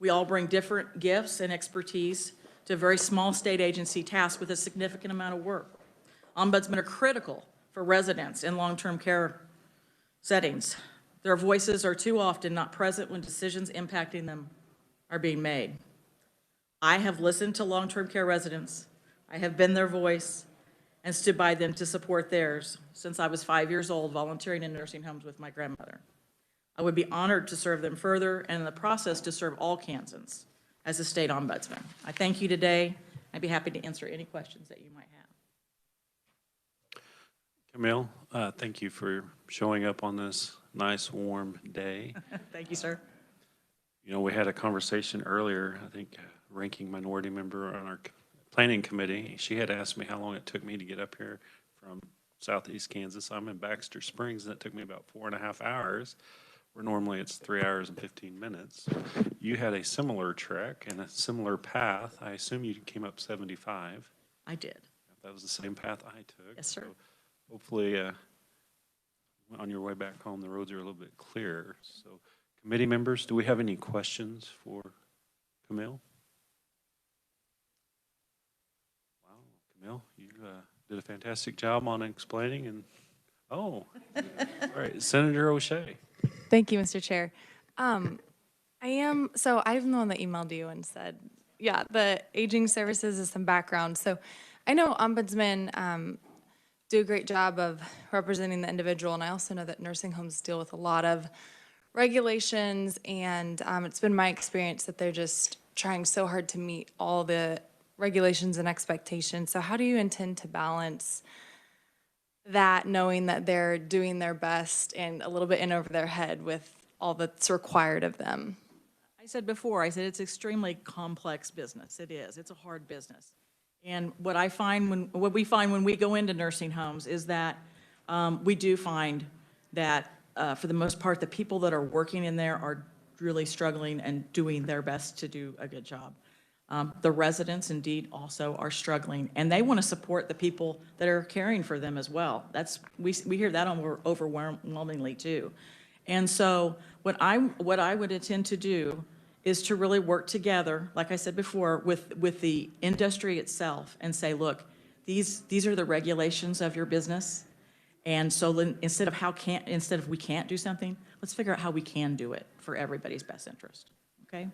We all bring different gifts and expertise to a very small state agency tasked with a significant amount of work. Ombudsmen are critical for residents in long-term care settings. Their voices are too often not present when decisions impacting them are being made. I have listened to long-term care residents. I have been their voice and stood by them to support theirs since I was 5 years old, volunteering in nursing homes with my grandmother. I would be honored to serve them further and in the process to serve all Kansans as a state ombudsman. I thank you today. I'd be happy to answer any questions that you might have. Camille, thank you for showing up on this nice warm day. Thank you, sir. You know, we had a conversation earlier, I think ranking minority member on our planning committee, she had asked me how long it took me to get up here from southeast Kansas. I'm in Baxter Springs, and it took me about 4.5 hours, where normally it's 3 hours and 15 minutes. You had a similar trek and a similar path. I assume you came up 75. I did. That was the same path I took. Yes, sir. So hopefully, on your way back home, the roads are a little bit clearer. So, committee members, do we have any questions for Camille? Wow, Camille, you did a fantastic job on explaining. And all right, Senator O'Shea. Thank you, Mr. Chair. I'm the one that emailed you and said, yeah, the aging services is some background. So I know ombudsmen do a great job of representing the individual, and I also know that nursing homes deal with a lot of regulations, and it's been my experience that they're just trying so hard to meet all the regulations and expectations. So how do you intend to balance that, knowing that they're doing their best and a little bit in over their head with all that's required of them? I said before, I said it's extremely complex business. It is. It's a hard business. And what we find when we go into nursing homes is that we do find that for the most part, the people that are working in there are really struggling and doing their best to do a good job. The residents indeed also are struggling, and they want to support the people that are caring for them as well. We hear that overwhelmingly too. And so what I would intend to do is to really work together, like I said before, with the industry itself and say, look, these are the regulations of your business. And so instead of we can't do something, let's figure out how we can do it for everybody's best interest. Okay?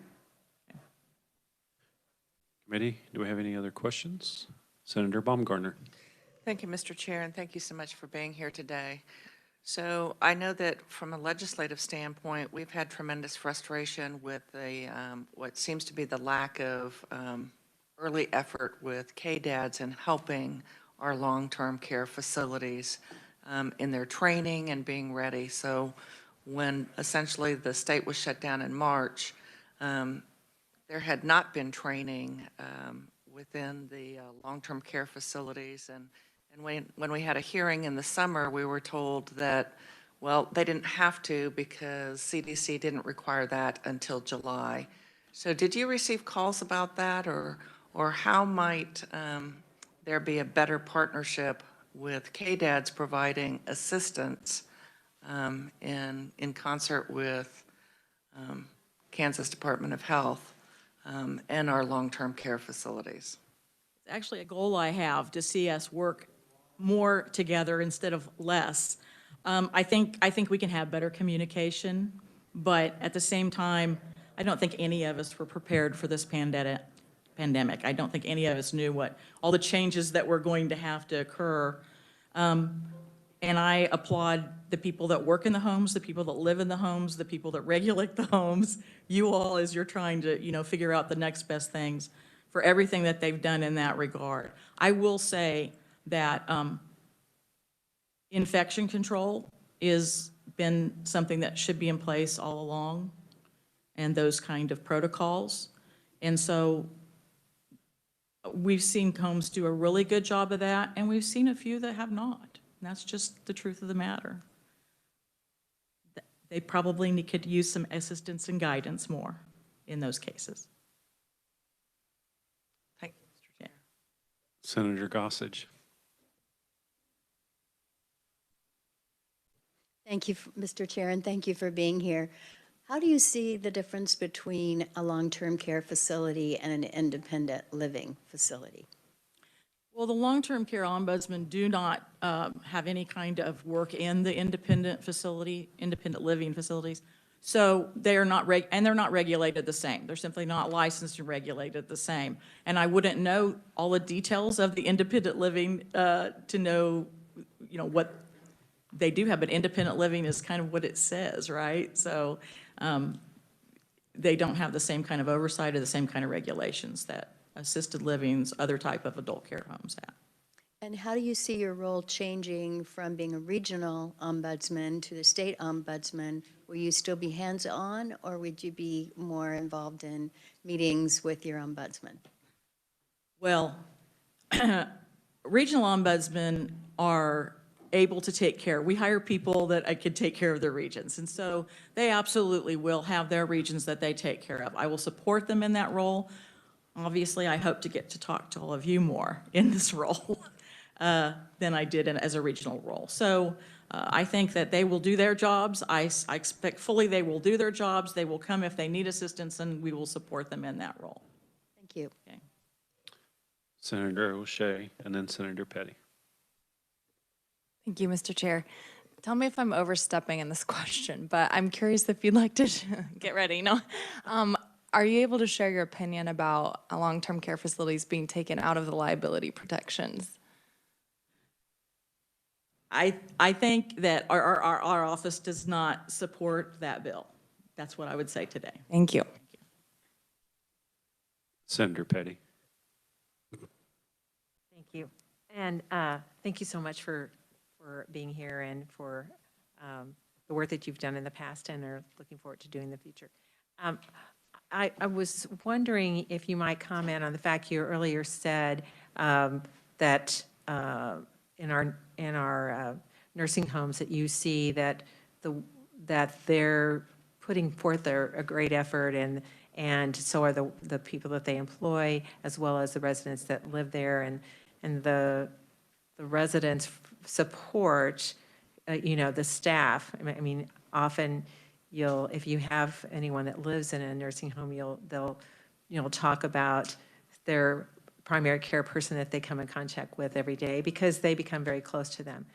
Committee, do we have any other questions? Senator Baumgartner. Thank you, Mr. Chair, and thank you so much for being here today. So I know that from a legislative standpoint, we've had tremendous frustration with what seems to be the lack of early effort with KDADs in helping our long-term care facilities in their training and being ready. So when essentially the state was shut down in March, there had not been training within the long-term care facilities. And when we had a hearing in the summer, we were told that, well, they didn't have to because CDC didn't require that until July. So did you receive calls about that, or how might there be a better partnership with KDADs providing assistance in concert with Kansas Department of Health and our long-term care facilities? It's actually a goal I have to see us work more together instead of less. I think we can have better communication, but at the same time, I don't think any of us were prepared for this pandemic. I don't think any of us knew what all the changes that were going to have to occur. And I applaud the people that work in the homes, the people that live in the homes, the people that regulate the homes, you all as you're trying to, figure out the next best things for everything that they've done in that regard. I will say that infection control has been something that should be in place all along, and those kind of protocols. And so we've seen homes do a really good job of that, and we've seen a few that have not. And that's just the truth of the matter. They probably could use some assistance and guidance more in those cases. Thank you, Mr. Chair. Senator Gossage. Thank you, Mr. Chair, and thank you for being here. How do you see the difference between a long-term care facility and an independent living facility? Well, the long-term care ombudsman do not have any kind of work in the independent living facilities. So they are not, and they're not regulated the same. They're simply not licensed and regulated the same. And I wouldn't know all the details of the independent living to know, what they do have, but independent living is kind of what it says, right? So they don't have the same kind of oversight or the same kind of regulations that assisted livings, other type of adult care homes have. And how do you see your role changing from being a regional ombudsman to the state ombudsman? Will you still be hands-on, or would you be more involved in meetings with your ombudsman? Well, regional ombudsmen are able to take care. We hire people that could take care of their regions. And so they absolutely will have their regions that they take care of. I will support them in that role. Obviously, I hope to get to talk to all of you more in this role than I did as a regional role. So I think that they will do their jobs. I expect fully they will do their jobs. They will come if they need assistance, and we will support them in that role. Thank you. Okay. Senator O'Shea, and then Senator Petty. Thank you, Mr. Chair. Tell me if I'm overstepping in this question, but I'm curious if you'd like to get ready. No. Are you able to share your opinion about long-term care facilities being taken out of the liability protections? I think that our office does not support that bill. That's what I would say today. Thank you. Senator Petty. Thank you. And thank you so much for being here and for the work that you've done in the past and are looking forward to doing in the future. I was wondering if you might comment on the fact you earlier said that in our nursing homes that you see that they're putting forth a great effort, and so are the people that they employ, as well as the residents that live there, and the residents support the staff. I mean often if you have anyone that lives in a nursing home, they'll talk about their primary care person that they come in contact with every day because they become very close to them.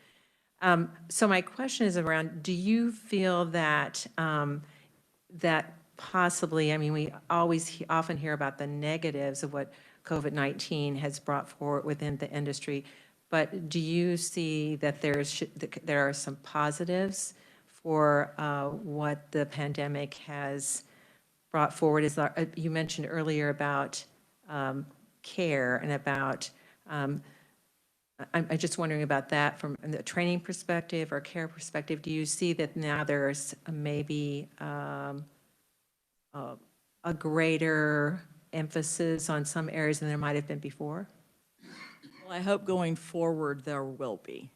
So my question is around, do you feel that that possibly, I mean, we often hear about the negatives of what COVID-19 has brought forward within the industry, but do you see that there are some positives for what the pandemic has brought forward? You mentioned earlier about care and about, I'm just wondering about that from the training perspective or care perspective. Do you see that now there's maybe a greater emphasis on some areas than there might have been before? Well, I hope going forward there will be.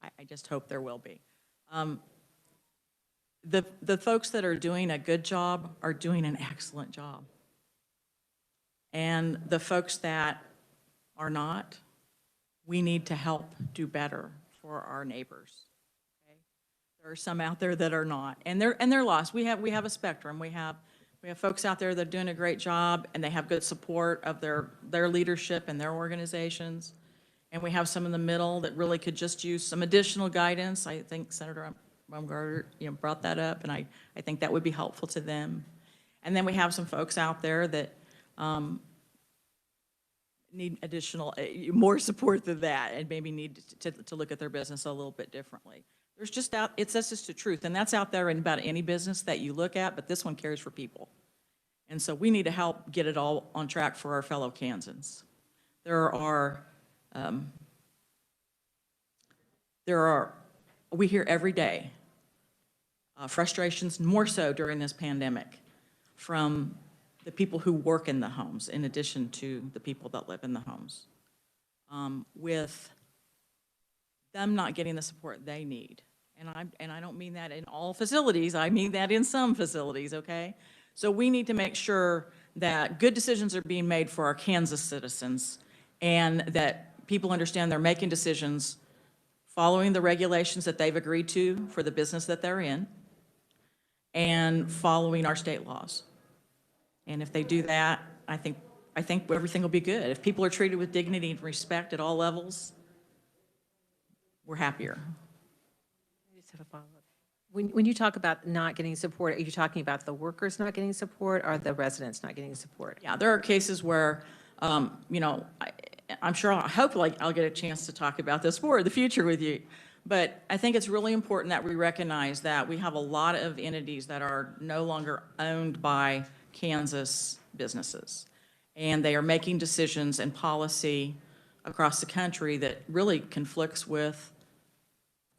I just hope there will be. The folks that are doing a good job are doing an excellent job. And the folks that are not, we need to help do better for our neighbors. Okay? There are some out there that are not, and they're lost. We have a spectrum. We have folks out there that are doing a great job, and they have good support of their leadership and their organizations. And we have some in the middle that really could just use some additional guidance. I think Senator Baumgartner, brought that up, and I think that would be helpful to them. And then we have some folks out there that need additional, more support than that, and maybe need to look at their business a little bit differently. That's just the truth, and that's out there in about any business that you look at, but this one cares for people. And so we need to help get it all on track for our fellow Kansans. We hear every day frustrations, more so during this pandemic, from the people who work in the homes, in addition to the people that live in the homes, with them not getting the support they need. And I don't mean that in all facilities, I mean that in some facilities, okay? So we need to make sure that good decisions are being made for our Kansas citizens, and that people understand they're making decisions following the regulations that they've agreed to for the business that they're in, and following our state laws. And if they do that, I think everything will be good. If people are treated with dignity and respect at all levels, we're happier. I just have a follow-up. When you talk about not getting support, are you talking about the workers not getting support or the residents not getting support? Yeah, there are cases where, I'm sure, hopefully I'll get a chance to talk about this more in the future with you. But I think it's really important that we recognize that we have a lot of entities that are no longer owned by Kansas businesses. And they are making decisions and policy across the country that really conflicts with,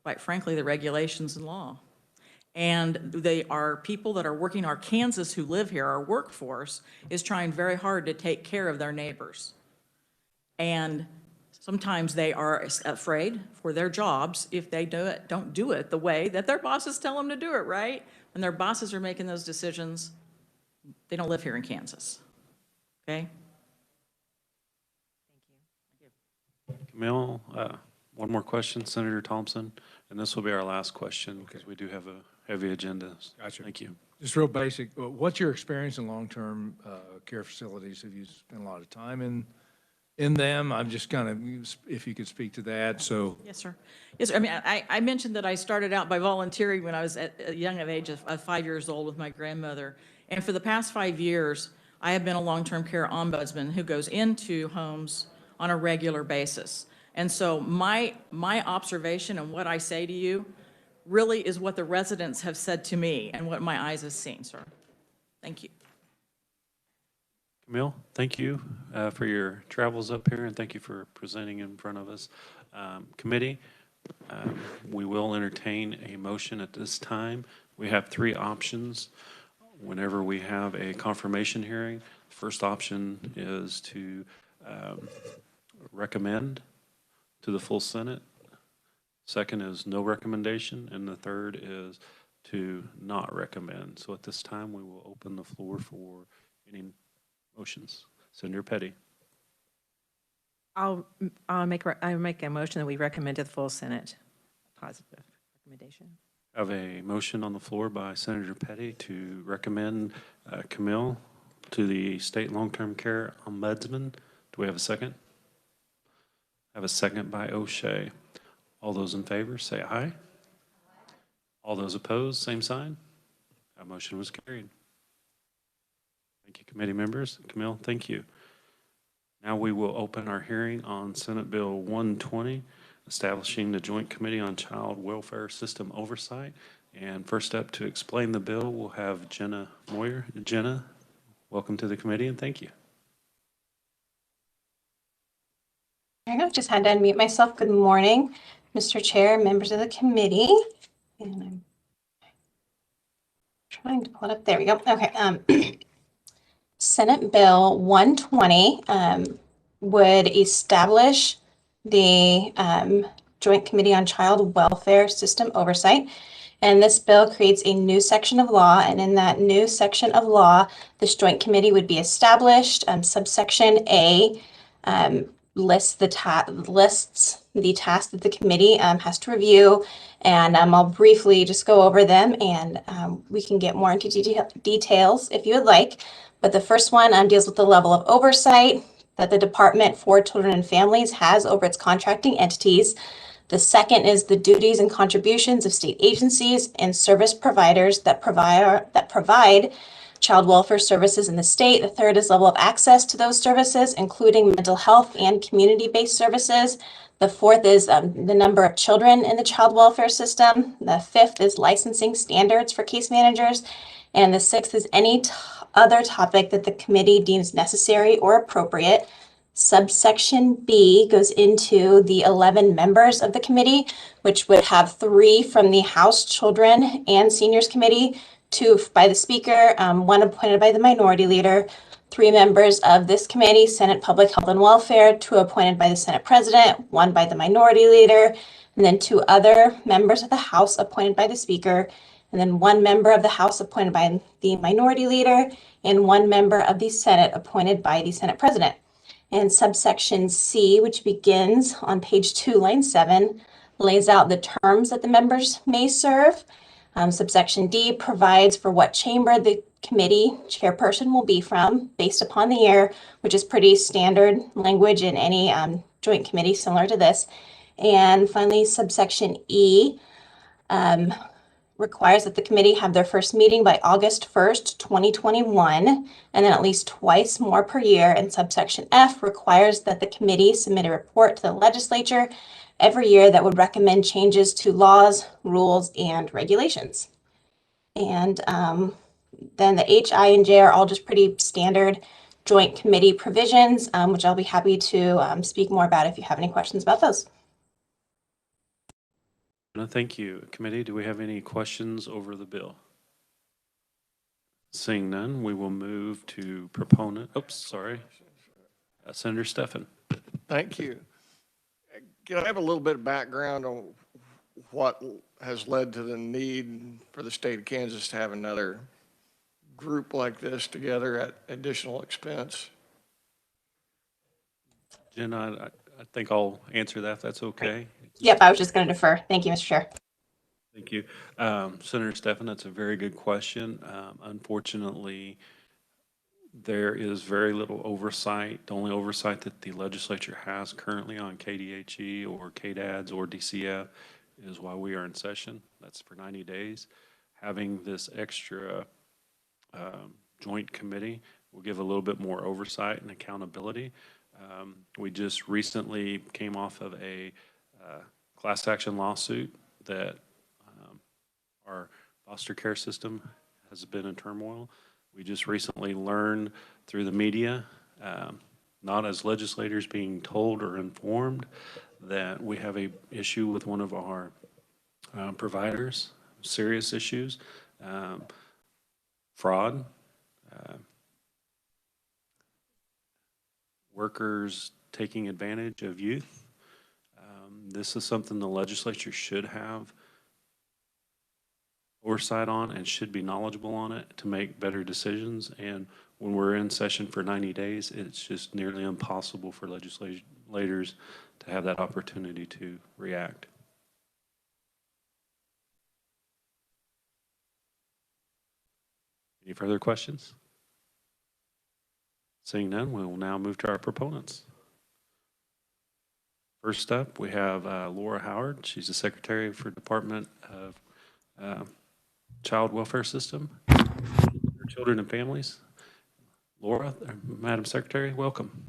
quite frankly, the regulations and law. And they are people that are working, our Kansas who live here, our workforce is trying very hard to take care of their neighbors. And sometimes they are afraid for their jobs if they don't do it the way that their bosses tell them to do it, right? When their bosses are making those decisions, they don't live here in Kansas, okay? Camille, one more question, Senator Thompson, and this will be our last question because we do have a heavy agenda. Gotcha. Thank you. Just real basic, what's your experience in long-term care facilities? Have you spent a lot of time in them? I'm just kind of, if you could speak to that, so. Yes, sir. Yes, sir. I mean, I mentioned that I started out by volunteering when I was at a young age of 5 years old with my grandmother. And for the past 5 years, I have been a long-term care ombudsman who goes into homes on a regular basis. And so my observation and what I say to you really is what the residents have said to me and what my eyes have seen, sir. Thank you. Camille, thank you for your travels up here, and thank you for presenting in front of us. Committee, we will entertain a motion at this time. We have 3 options whenever we have a confirmation hearing. First option is to recommend to the full Senate. Second is no recommendation, and the third is to not recommend. So at this time, we will open the floor for any motions. Senator Petty. I'll make a motion that we recommend to the full Senate. Positive recommendation. I have a motion on the floor by Senator Petty to recommend Camille to the State Long-Term Care Ombudsman. Do we have a second? I have a second by O'Shea. All those in favor, say aye. All those opposed, same sign. That motion was carried. Thank you, committee members. Camille, thank you. Now we will open our hearing on Senate Bill 120, establishing the Joint Committee on Child Welfare System Oversight. And first up to explain the bill, we'll have Jenna Moyer. Jenna, welcome to the committee and thank you. There you go. Just had to unmute myself. Good morning, Mr. Chair, members of the committee. And I'm trying to pull it up. There we go. Okay. Senate Bill 120 would establish the Joint Committee on Child Welfare System Oversight. And this bill creates a new section of law. And in that new section of law, this Joint Committee would be established. Subsection A lists the tasks that the committee has to review, and I'll briefly just go over them, and we can get more into details if you would like. But the first one deals with the level of oversight that the Department for Children and Families has over its contracting entities. The second is the duties and contributions of state agencies and service providers that provide child welfare services in the state. The third is level of access to those services, including mental health and community-based services. The fourth is the number of children in the child welfare system. The fifth is licensing standards for case managers. And the sixth is any other topic that the committee deems necessary or appropriate. Subsection B goes into the 11 members of the committee, which would have 3 from the House Children and Seniors Committee, 2 by the Speaker, 1 appointed by the Minority Leader, 3 members of this committee, Senate Public Health and Welfare, 2 appointed by the Senate President, 1 by the Minority Leader, and then 2 other members of the House appointed by the Speaker, and then 1 member of the House appointed by the Minority Leader, and 1 member of the Senate appointed by the Senate President. And subsection C, which begins on page 2, line 7, lays out the terms that the members may serve. Subsection D provides for what chamber the committee chairperson will be from based upon the year, which is pretty standard language in any joint committee similar to this. And finally, subsection E requires that the committee have their first meeting by August 1st, 2021, and then at least twice more per year. And subsection F requires that the committee submit a report to the legislature every year that would recommend changes to laws, rules, and regulations. And then the H, I, and J are all just pretty standard joint committee provisions, which I'll be happy to speak more about if you have any questions about those. No, thank you. Committee, do we have any questions over the bill? Seeing none, we will move to proponent. Oops, sorry. Senator Stephan. Thank you. Can I have a little bit of background on what has led to the need for the state of Kansas to have another group like this together at additional expense? Jen, I think I'll answer that if that's okay. Yep, I was just going to defer. Thank you, Mr. Chair. Thank you. Senator Stephan, that's a very good question. Unfortunately, there is very little oversight. The only oversight that the legislature has currently on KDHE or KDADS or DCF is while we are in session. That's for 90 days. Having this extra joint committee will give a little bit more oversight and accountability. We just recently came off of a class action lawsuit that our foster care system has been in turmoil. We just recently learned through the media, not as legislators being told or informed, that we have a issue with one of our providers, serious issues, fraud, workers taking advantage of youth. This is something the legislature should have oversight on and should be knowledgeable on it to make better decisions. And when we're in session for 90 days, it's just nearly impossible for legislators to have that opportunity to react. Any further questions? Seeing none, we will now move to our proponents. First up, we have Laura Howard. She's the Secretary for Department of Child Welfare System, Children and Families. Laura, Madam Secretary, welcome.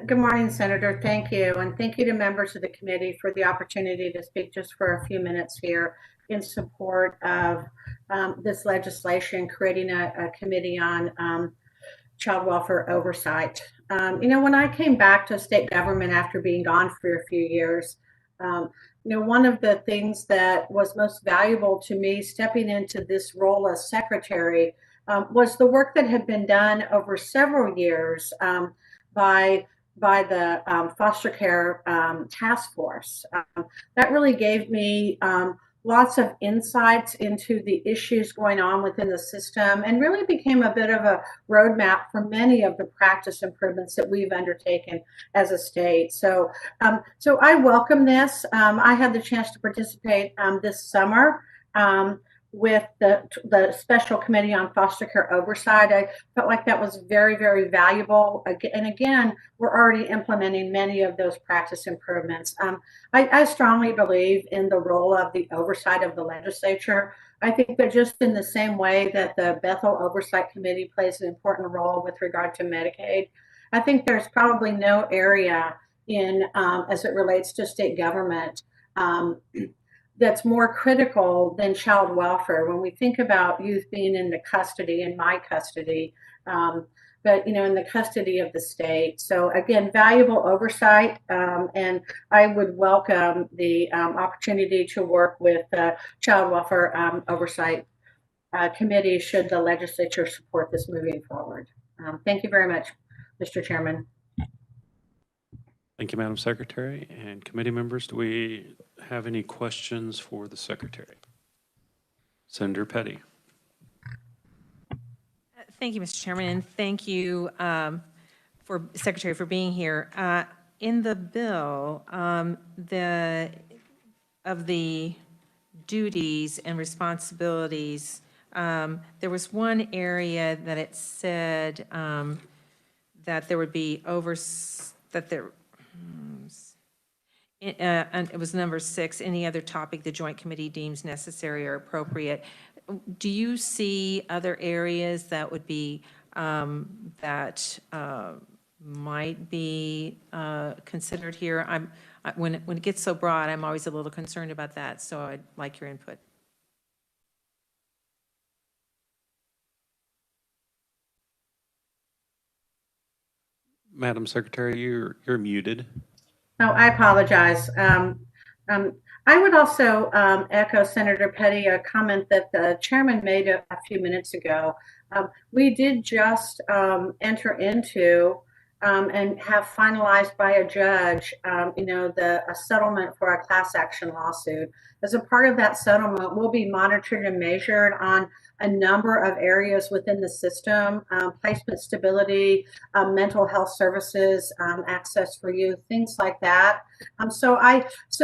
Good morning, Senator. Thank you. And thank you to members of the committee for the opportunity to speak just for a few minutes here in support of this legislation, creating a committee on child welfare oversight. When I came back to state government after being gone for a few years, one of the things that was most valuable to me stepping into this role as secretary was the work that had been done over several years by the foster care task force. That really gave me lots of insights into the issues going on within the system and really became a bit of a roadmap for many of the practice improvements that we've undertaken as a state. So I welcome this. I had the chance to participate this summer with the Special Committee on Foster Care Oversight. I felt like that was very, very valuable. And again, we're already implementing many of those practice improvements. I strongly believe in the role of the oversight of the legislature. I think that just in the same way that the Bethel Oversight Committee plays an important role with regard to Medicaid, I think there's probably no area in as it relates to state government that's more critical than child welfare when we think about youth being in the custody, in my custody, but in the custody of the state. So again, valuable oversight, and I would welcome the opportunity to work with the Child Welfare Oversight Committee should the legislature support this moving forward. Thank you very much, Mr. Chairman. Thank you, Madam Secretary. And committee members, do we have any questions for the Secretary? Senator Petty. Thank you, Mr. Chairman, and thank you, Secretary, for being here. In the bill, of the duties and responsibilities, there was one area that it said that there would be and it was number 6, any other topic the joint committee deems necessary or appropriate. Do you see other areas that would be, might be considered here? When it gets so broad, I'm always a little concerned about that, so I'd like your input. Madam Secretary, you're muted. Oh, I apologize. I would also echo Senator Petty, a comment that the chairman made a few minutes ago. We did just enter into and have finalized by a judge, a settlement for a class action lawsuit. As a part of that settlement, we'll be monitored and measured on a number of areas within the system, placement stability, mental health services, access for youth, things like that. So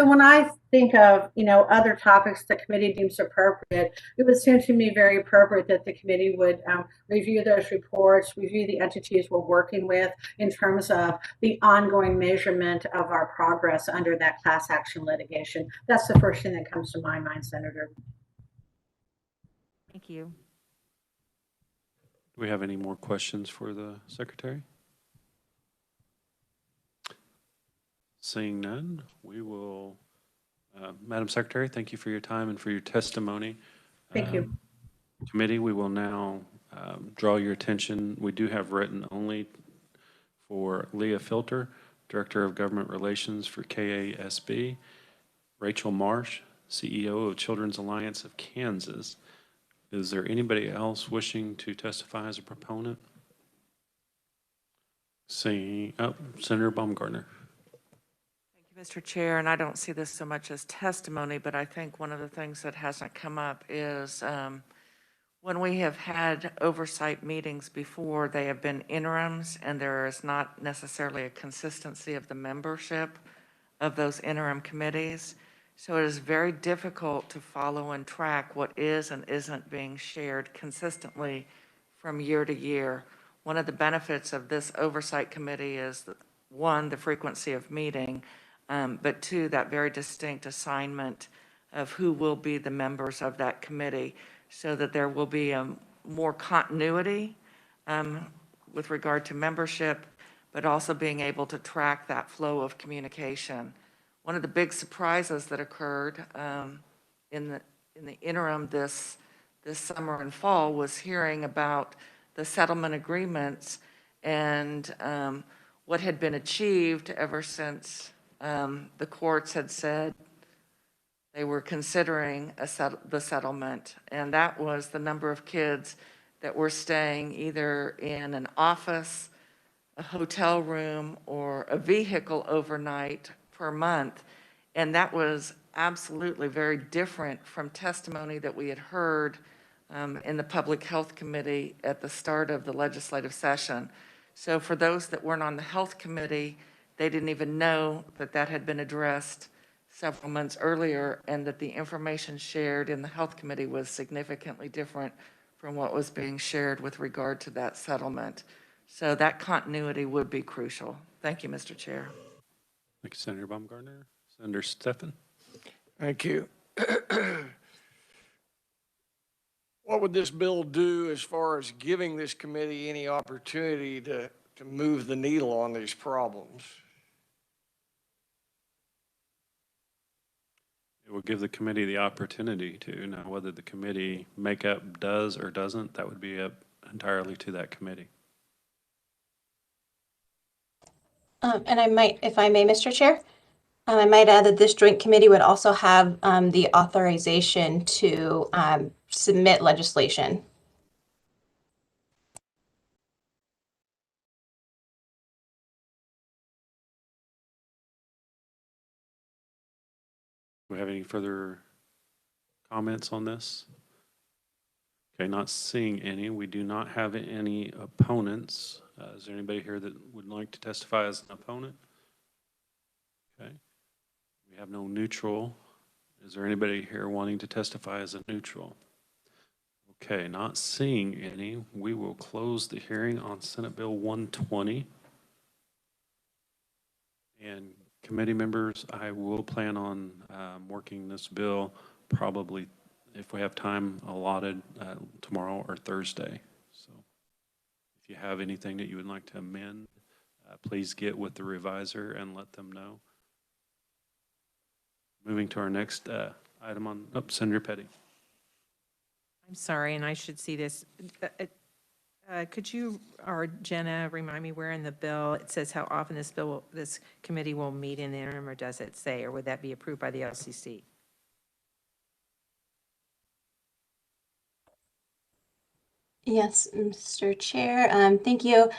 when I think of, other topics the committee deems appropriate, it would seem to me very appropriate that the committee would review those reports, review the entities we're working with in terms of the ongoing measurement of our progress under that class action litigation. That's the first thing that comes to my mind, Senator. Thank you. Do we have any more questions for the Secretary? Seeing none, we will, Madam Secretary, thank you for your time and for your testimony. Thank you. Committee, we will now draw your attention. We do have written only for Leah Filter, Director of Government Relations for KASB, Rachel Marsh, CEO of Children's Alliance of Kansas. Is there anybody else wishing to testify as a proponent? Seeing, Senator Baumgartner. Mr. Chair, and I don't see this so much as testimony, but I think one of the things that hasn't come up is when we have had oversight meetings before, they have been interims, and there is not necessarily a consistency of the membership of those interim committees. So it is very difficult to follow and track what is and isn't being shared consistently from year to year. One of the benefits of this oversight committee is, one, the frequency of meeting, but two, that very distinct assignment of who will be the members of that committee, so that there will be more continuity with regard to membership, but also being able to track that flow of communication. One of the big surprises that occurred in the interim this summer and fall was hearing about the settlement agreements and what had been achieved ever since the courts had said they were considering the settlement, and that was the number of kids that were staying either in an office, a hotel room, or a vehicle overnight per month. And that was absolutely very different from testimony that we had heard in the Public Health Committee at the start of the legislative session. So for those that weren't on the Health Committee, they didn't even know that that had been addressed several months earlier, and that the information shared in the Health Committee was significantly different from what was being shared with regard to that settlement. So that continuity would be crucial. Thank you, Mr. Chair. Thank you, Senator Baumgartner. Senator Stephan. Thank you. What would this bill do as far as giving this committee any opportunity to move the needle on these problems? It will give the committee the opportunity to. Now, whether the committee makeup does or doesn't, that would be up entirely to that committee. And I might, if I may, Mr. Chair, I might add that this joint committee would also have the authorization to submit legislation. Do we have any further comments on this? Okay, not seeing any. We do not have any opponents. Is there anybody here that would like to testify as an opponent? Okay. We have no neutral Is there anybody here wanting to testify as a neutral? Okay, not seeing any. We will close the hearing on Senate Bill 120. And committee members, I will plan on working this bill probably, if we have time allotted, tomorrow or Thursday. So if you have anything that you would like to amend, please get with the reviser and let them know. Moving to our next item on, Senator Petty. I'm sorry, and I should see this. Could you, or Jenna, remind me where in the bill it says how often this committee will meet in the interim, or does it say, or would that be approved by the LCC? Yes, Mr. Chair. Thank you.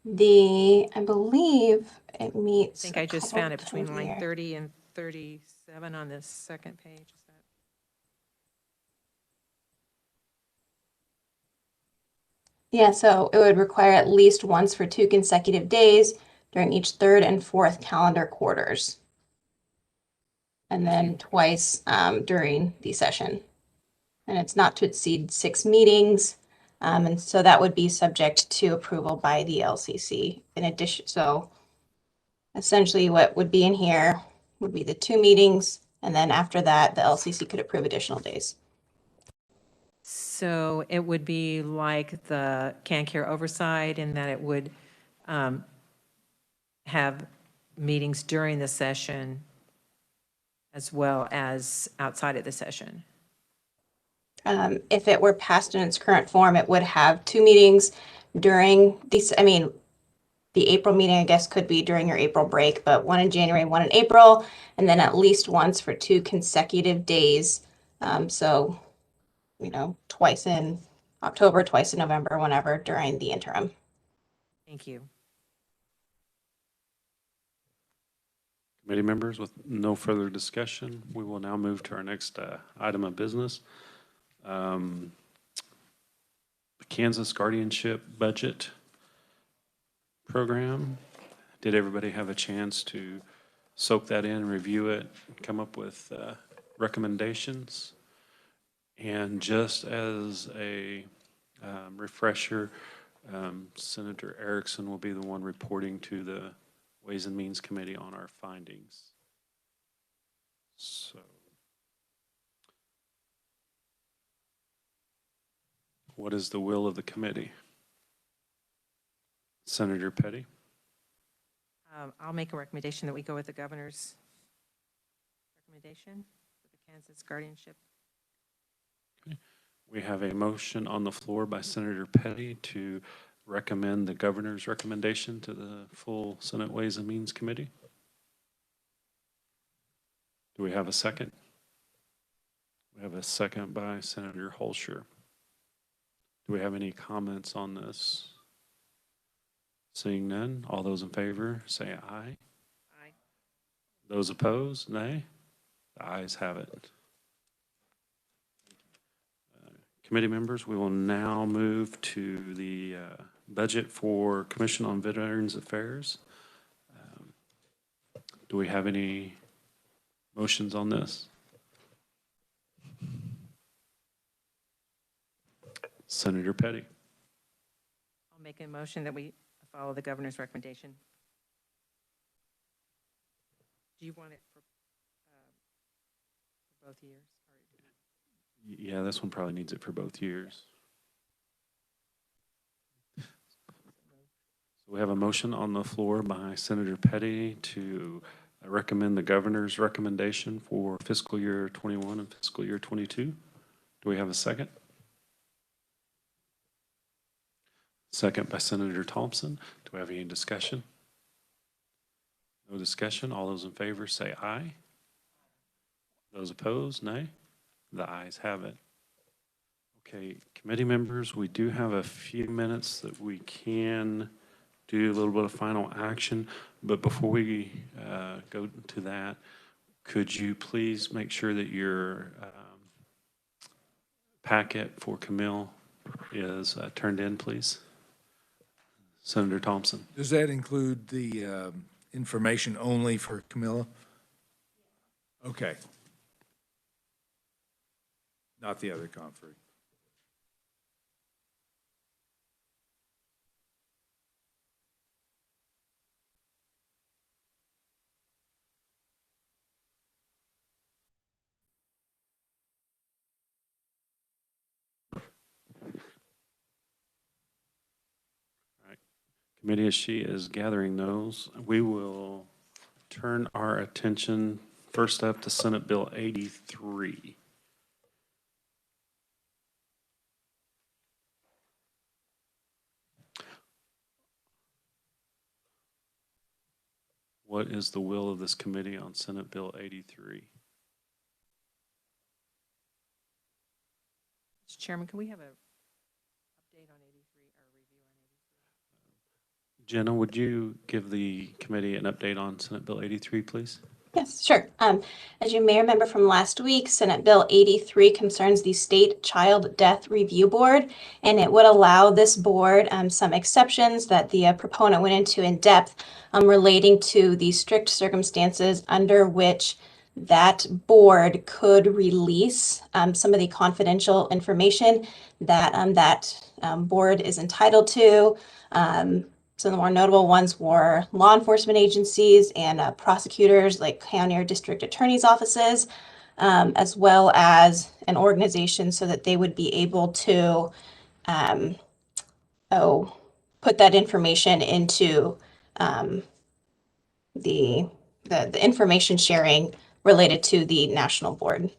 I believe it I meets think a I just couple found it between times a line year. 30 and 37 on this second page. Is that? Yeah, so it would require at least once for 2 consecutive days during each third and fourth calendar quarters. And then twice during the session. And it's not to exceed 6 meetings. And so that would be subject to approval by the LCC. In addition, so essentially what would be in here would be the 2 meetings. And then after that, the LCC could approve additional days. So it would be like the CanCare oversight in that it would have meetings during the session as well as outside of the session. If it were passed in its current form, it would have 2 meetings during these, I mean, the April meeting, I guess, could be during your April break, but 1 in January, 1 in April, and then at least once for 2 consecutive days. So, twice in October, twice in November, whenever during the interim. Thank you. Committee members, with no further discussion, we will now move to our next item of business. The Kansas Guardianship Budget Program. Did everybody have a chance to soak that in, review it, come up with recommendations? And just as a refresher, Senator Erickson will be the one reporting to the Ways and Means Committee on our findings. So, what is the will of the committee? Senator Petty? I'll make a recommendation that we go with the governor's recommendation for the Kansas Guardianship. Okay. We have a motion on the floor by Senator Petty to recommend the governor's recommendation to the full Senate Ways and Means Committee. Do we have a second? We have a second by Senator Holscher. Do we have any comments on this? Seeing none, all those in favor say aye. Aye. Those opposed, nay. The ayes have it. Committee members, we will now move to the budget for Commission on Veterans Affairs. Do we have any motions on this? Senator Petty. I'll make a motion that we follow the governor's recommendation. Do you want it for both years? Yeah, this one probably needs it for both years. So we have a motion on the floor by Senator Petty to recommend the governor's recommendation for fiscal year 21 and fiscal year 22. Do we have a second? Second by Senator Thompson. Do we have any discussion? No discussion. All those in favor say aye. Those opposed, nay. The ayes have it. Okay, committee members, we do have a few minutes that we can do a little bit of final action, but before we go to that, could you please make sure that your packet for Camille is turned in, please? Senator Thompson. Does that include the information only for Camilla? Okay. not the other comfort. Committee, as she is gathering those, we will turn our attention first up to Senate Bill 83. What is the will of this committee on Senate Bill 83? Mr. Chairman, can we have a update on 83 or review on 83? Jenna, would you give the committee an update on Senate Bill 83, please? Yes, sure. As you may remember from last week, Senate Bill 83 concerns the State Child Death Review Board, and it would allow this board some exceptions that the proponent went into in depth relating to the strict circumstances under which that board could release some of the confidential information that board is entitled to. Some of the more notable ones were law enforcement agencies and prosecutors like county or district attorney's offices, as well as an organization so that they would be able to put that information into the information sharing related to the national board.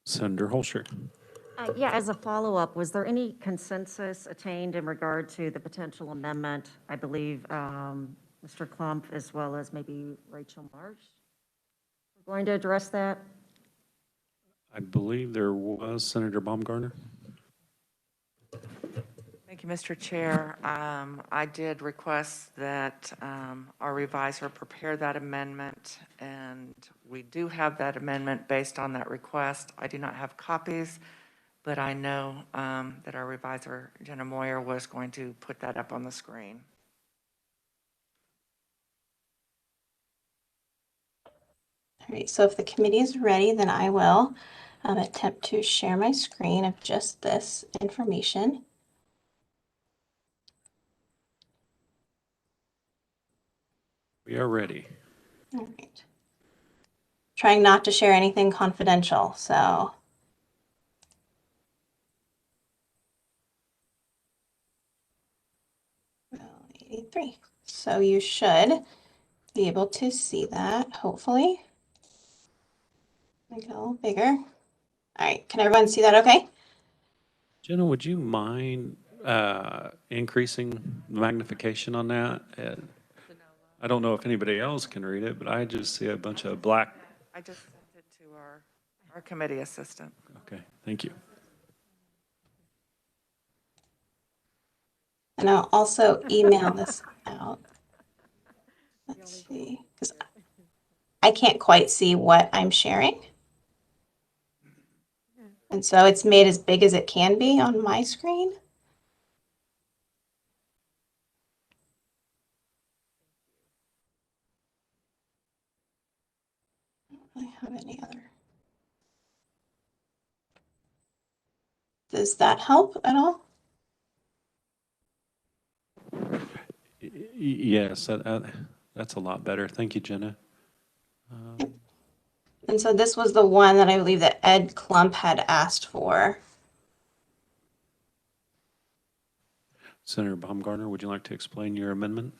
Senator Holscher. Yeah, as a follow-up, was there any consensus attained in regard to the potential amendment? I believe Mr. Klump as well as maybe Rachel Marsh were going to address that. I believe there was Senator Baumgartner. Thank you, Mr. Chair. I did request that our reviser prepare that amendment, and we do have that amendment based on that request. I do not have copies, but I know that our reviser, Jenna Moyer, was going to put that up on the screen. All right, so if the committee is ready, then I will attempt to share my screen of just this information. We are ready. All right. Trying not to share anything confidential, so. 83. So you should be able to see that, hopefully. Make it a little bigger. All right, can everyone see that okay? Jenna, would you mind increasing the magnification on that? I don't know if anybody else can read it, but I just see a bunch of black. I just sent it to our committee assistant. Okay, thank you. And I'll also email this out. Let's see, because I can't quite see what I'm sharing. And so it's made as big as it can be on my screen. I don't have any other. Does that help at all? Yes, that's a lot better. Thank you, Jenna. And so this was the one that I believe that Ed Klump had asked for. Senator Baumgartner, would you like to explain your amendment?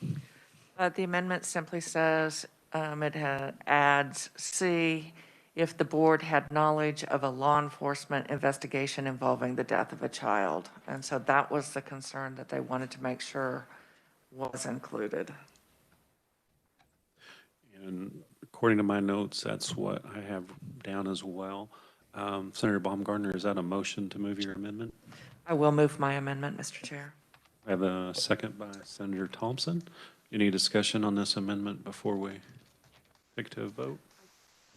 The amendment simply says adds C, if the board had knowledge of a law enforcement investigation involving the death of a child. And so that was the concern that they wanted to make sure was included. And according to my notes, that's what I have down as well. Senator Baumgartner, is that a motion to move your amendment? I will move my amendment, Mr. Chair. I have a second by Senator Thompson. Any discussion on this amendment before we take to a vote?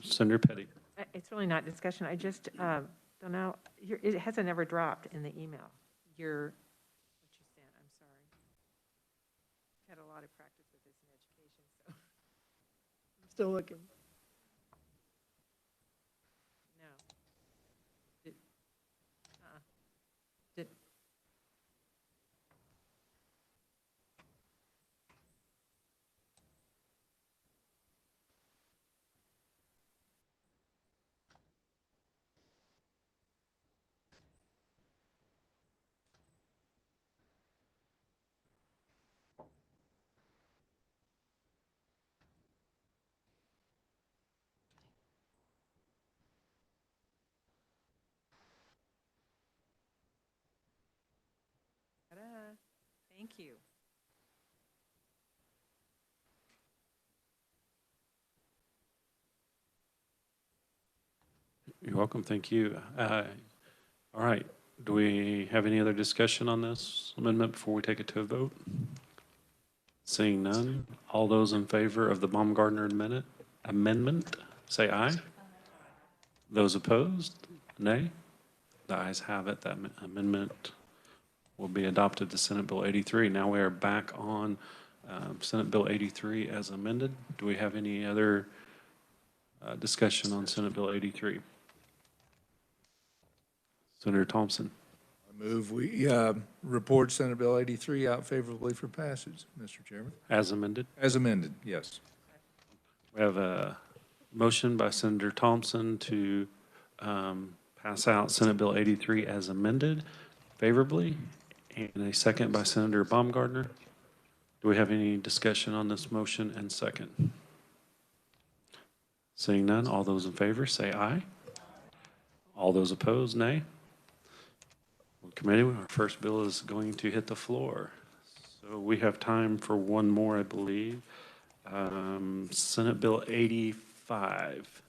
Senator Petty. It's really not discussion. I just don't know. It hasn't ever dropped in the email. What you sent, I'm sorry. Had a lot of practice. still looking. No. Did- Did, ta-da. Thank you. You're welcome, thank you. All right, do we have any other discussion on this amendment before we take it to a vote? Seeing none, all those in favor of the Baumgartner amendment, say aye. Those opposed, nay. The ayes have it, that amendment will be adopted to Senate Bill 83. Now we are back on Senate Bill 83 as amended. Do we have any other discussion on Senate Bill 83? Senator Thompson. I move we report Senate Bill 83 out favorably for passage, Mr. Chairman. As amended. As amended, yes. We have a motion by Senator Thompson to pass out Senate Bill 83 as amended favorably, and a second by Senator Baumgartner. Do we have any discussion on this motion and second? Seeing none, all those in favor say aye. All those opposed, nay. Well, committee, our first bill is going to hit the floor. So we have time for one more, I believe. Senate Bill 85.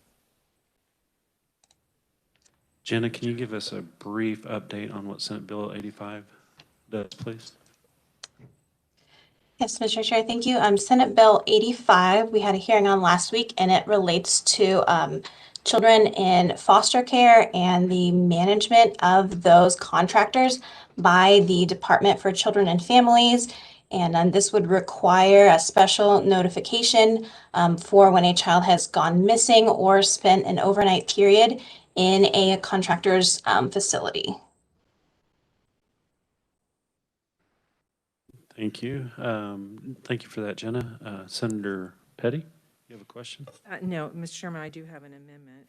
Jenna, can you give us a brief update on what Senate Bill 85 does, please? Yes, Mr. Chair, thank you. Senate Bill 85, we had a hearing on last week, and it relates to children in foster care and the management of those contractors by the Department for Children and Families. And this would require a special notification for when a child has gone missing or spent an overnight period in a contractor's facility. Thank you. Thank you for that, Jenna. Senator Petty, you have a question? No, Mr. Chairman, I do have an amendment,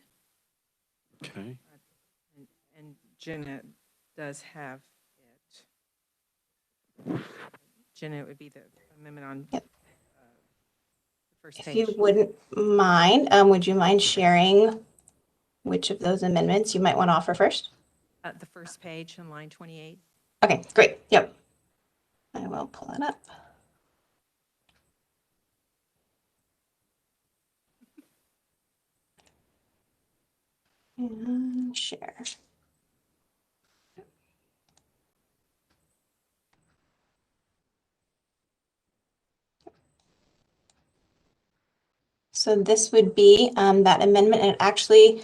Okay. and Jenna does have it. Jenna, it would be the amendment on Yep. the first If page. you wouldn't mind, would you mind sharing which of those amendments you might want to offer first? The first page on line 28. Okay, great. Yep. I will pull that up. And share. So this would be that amendment, and it actually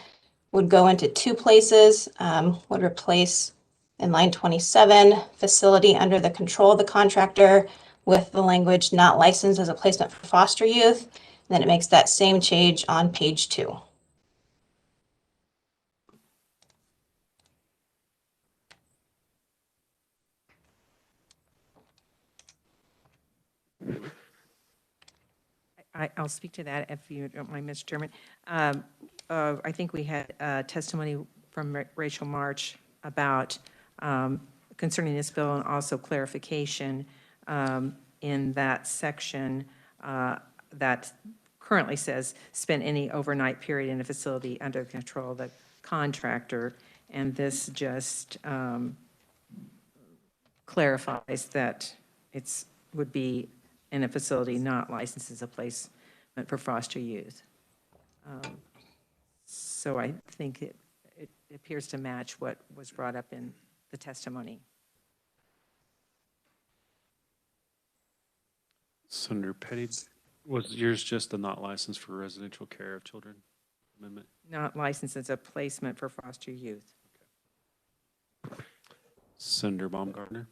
would go into two places, would replace in line 27, facility under the control of the contractor with the language not licensed as a placement for foster youth. And then it makes that same change on page 2. I'll speak to that if you don't mind, Mr. Chairman. I think we had testimony from Rachel March about concerning this bill, and also clarification in that section that currently says spend any overnight period in a facility under the control of the contractor. And this just clarifies that it's would be in a facility not licensed as a placement for foster youth. So I think it appears to match what was brought up in the testimony. Senator Petty, was yours just the not licensed for residential care of children amendment? Not licensed as a placement for foster youth. Senator Baumgartner?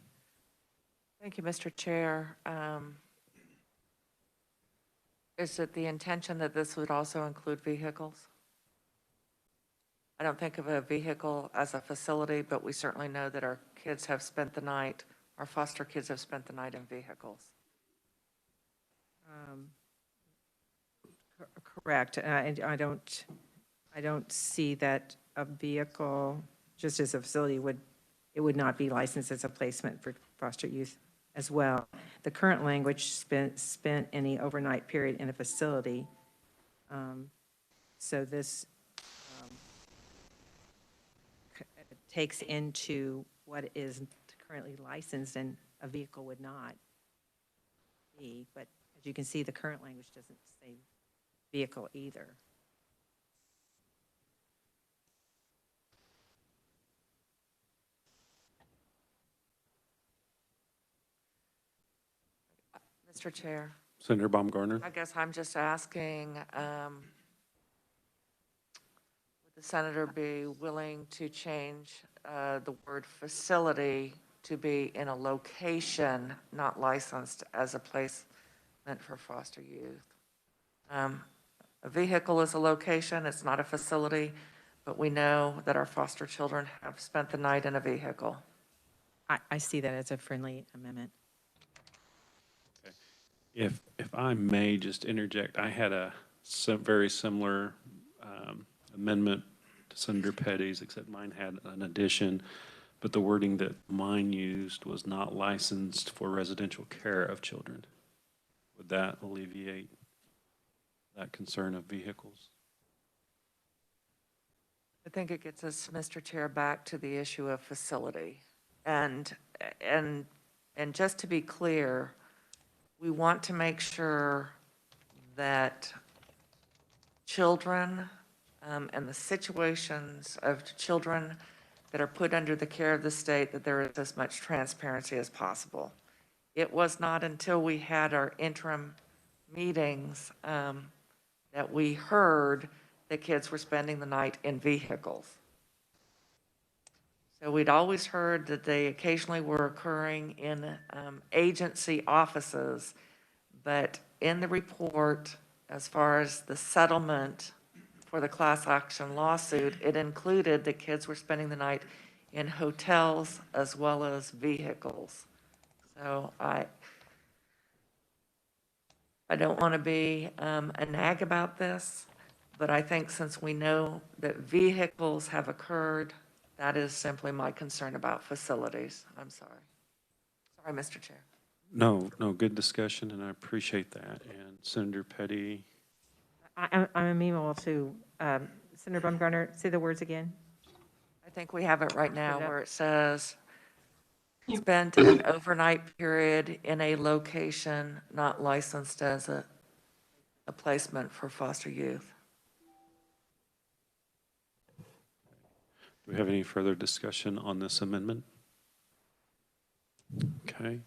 Thank you, Mr. Chair. Is it the intention that this would also include vehicles? I don't think of a vehicle as a facility, but we certainly know that our kids have spent the night, our foster kids have spent the night in vehicles. Correct. I don't see that a vehicle, just as a facility, it would not be licensed as a placement for foster youth as well. The current language spent any overnight period in a facility. So this takes into what is currently licensed, and a vehicle would not be. But as you can see, the current language doesn't say vehicle either. Mr. Chair, Senator Baumgartner? I guess I'm just asking, would the senator be willing to change the word facility to be in a location not licensed as a placement for foster youth? A vehicle is a location, it's not a facility, but we know that our foster children have spent the night in a vehicle. I see that as a friendly amendment. If I may just interject, I had a very similar amendment to Senator Petty's, except mine had an addition, but the wording that mine used was not licensed for residential care of children. Would that alleviate that concern of vehicles? I think it gets us, Mr. Chair, back to the issue of facility. And just to be clear, we want to make sure that children and the situations of children that are put under the care of the state, that there is as much transparency as possible. It was not until we had our interim meetings that we heard that kids were spending the night in vehicles. So we'd always heard that they occasionally were occurring in agency offices, but in the report, as far as the settlement for the class action lawsuit, it included that kids were spending the night in hotels as well as vehicles. So I don't want to be a nag about this, but I think since we know that vehicles have occurred, that is simply my concern about facilities. I'm sorry. Sorry, Mr. Chair. No, good discussion, and I appreciate that. And Senator Petty? I'm amenable to, Senator Baumgartner, say the words again. I think we have it right now where it says, spent an overnight period in a location not licensed as a placement for foster youth. Do we have any further discussion on this amendment? Okay.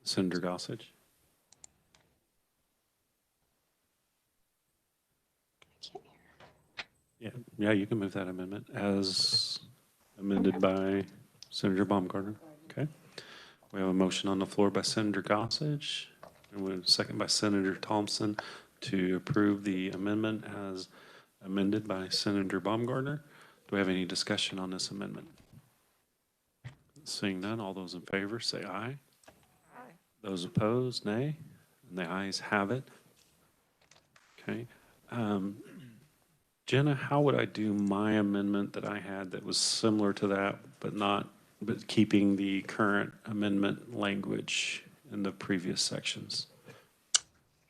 Senator Gossage? Yeah, you can move that amendment as amended by Senator Baumgartner. Okay. We have a motion on the floor by Senator Gossage, and we have a second by Senator Thompson to approve the amendment as amended by Senator Baumgartner. Do we have any discussion on this amendment? Seeing none, all those in favor say aye. Aye. Those opposed, nay. And the ayes have it. Okay. Jenna, how would I do my amendment that I had that was similar to that, but keeping the current amendment language in the previous sections?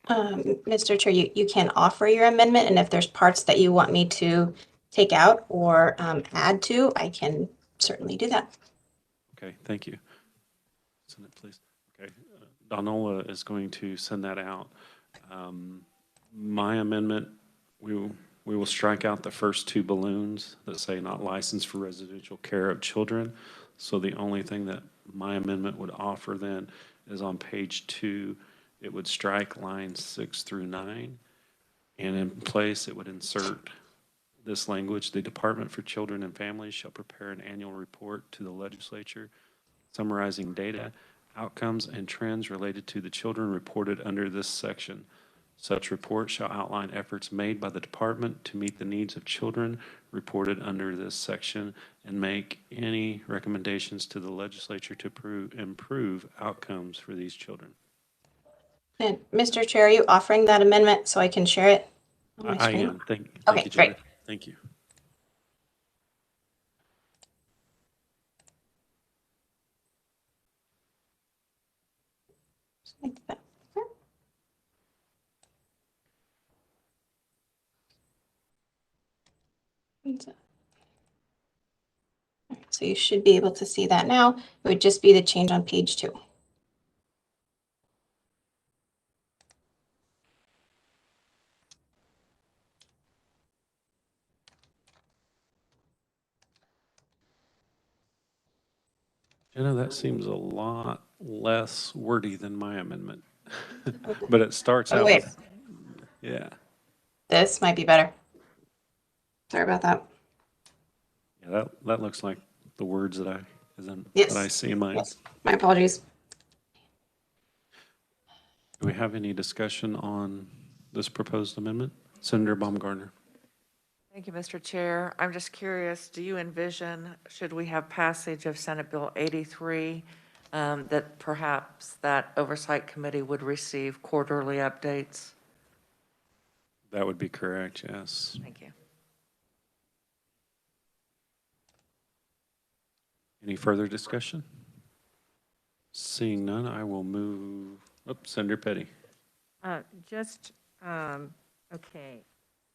Mr. Chair, you can offer your amendment, and if there's parts that you want me to take out or add to, I can certainly do that. Okay, thank you. Send it, please. Okay, Donola is going to send that out. My amendment, we will strike out the first two balloons that say not licensed for residential care of children. So the only thing that my amendment would offer then is on page 2, it would strike lines 6 through 9. And in place, it would insert this language: the Department for Children and Families shall prepare an annual report to the legislature summarizing data, outcomes, and trends related to the children reported under this section. Such report shall outline efforts made by the department to meet the needs of children reported under this section and make any recommendations to the legislature to improve outcomes for these children. And Mr. Chair, are you offering that amendment so I can share it on my I screen? am. Thank Okay, you, Jenna. great. Thank you. Like that. So you should be able to see that now. It would just be the change on page 2. Jenna, that seems a lot less wordy than my amendment. But it starts Oh, out wait, with, yeah. this might be better. Sorry about that. Yeah, that looks like the words that I Yes. see in mine. Yes. My apologies. Do we have any discussion on this proposed amendment? Senator Baumgartner. Thank you, Mr. Chair. I'm just curious, do you envision, should we have passage of Senate Bill 83, that perhaps that oversight committee would receive quarterly updates? That would be correct, yes. Thank you. Any further discussion? Seeing none, I will move, Senator Petty. Okay,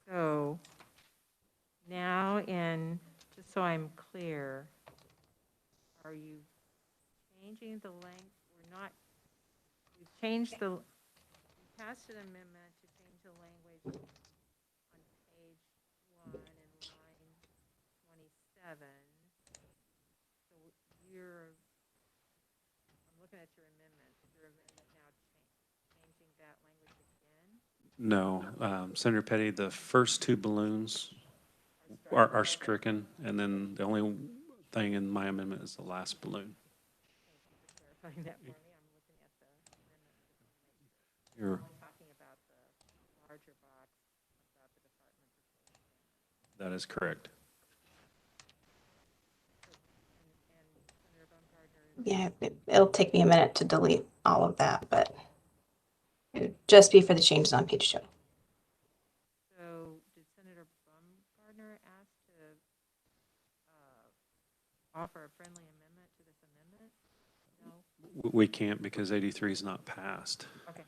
so now just so I'm clear, are you changing the you've changed you passed an amendment to change the language on page 1 in line 27. So I'm looking at your amendment. Is your amendment now changing that language again? No, Senator Petty, the first 2 balloons are stricken, and then the only thing in my amendment is the last balloon. Thank you for clarifying that for me. I'm looking at the amendment. You're, Talking about the larger box about the department proposed. that is correct. And Senator Baumgartner. Yeah, it'll take me a minute to delete all of that, but it'd just be for the changes on page 2. So did Senator Baumgartner ask to offer a friendly amendment to this amendment? No? We can't because 83 is not passed. Okay.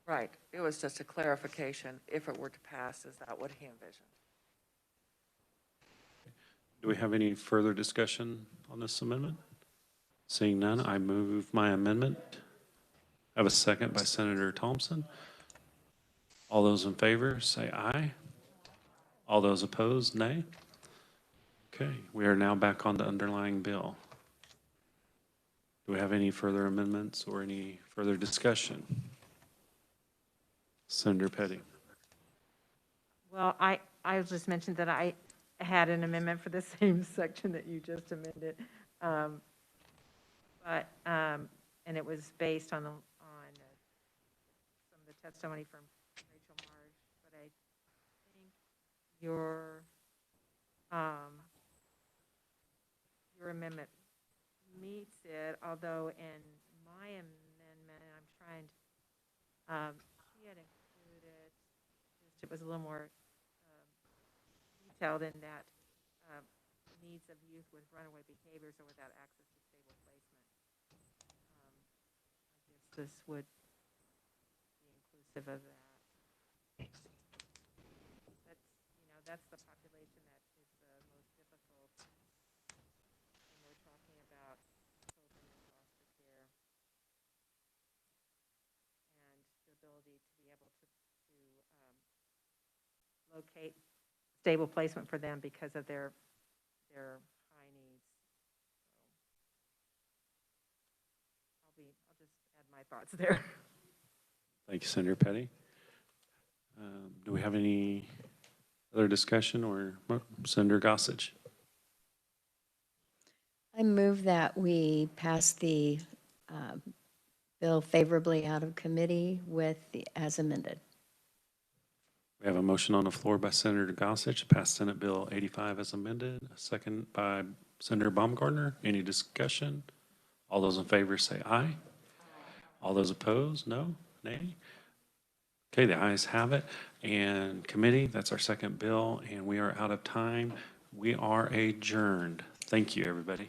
Right. It was just a clarification. If it were to pass, is that what he envisioned? Do we have any further discussion on this amendment? Seeing none, I move my amendment. I have a second by Senator Thompson. All those in favor, say aye. All those opposed, nay. Okay, we are now back on the underlying bill. Do we have any further amendments or any further discussion? Senator Petty. Well, I just mentioned that I had an amendment for the same section that you just amended. And it was based on some of the testimony from Rachel Marsh, but I think your amendment meets it, although in my amendment, I'm trying to, she had included, it was a little more detailed in that needs of youth with runaway behaviors or without access to stable placement. I guess this would be inclusive of that. That's the population that is the most difficult when we're talking about children in foster care and the ability to be able to locate stable placement for them because of their high needs. So I'll just add my thoughts there. Thank you, Senator Petty. Do we have any other discussion, or Senator Gossage? I move that we pass the bill favorably out of committee as amended. We have a motion on the floor by Senator Gossage to pass Senate Bill 85 as amended, a second by Senator Baumgartner. Any discussion? All those in favor say aye. All those opposed, no, nay? Okay, the ayes have it. And committee, that's our second bill, and we are out of time. We are adjourned. Thank you, everybody.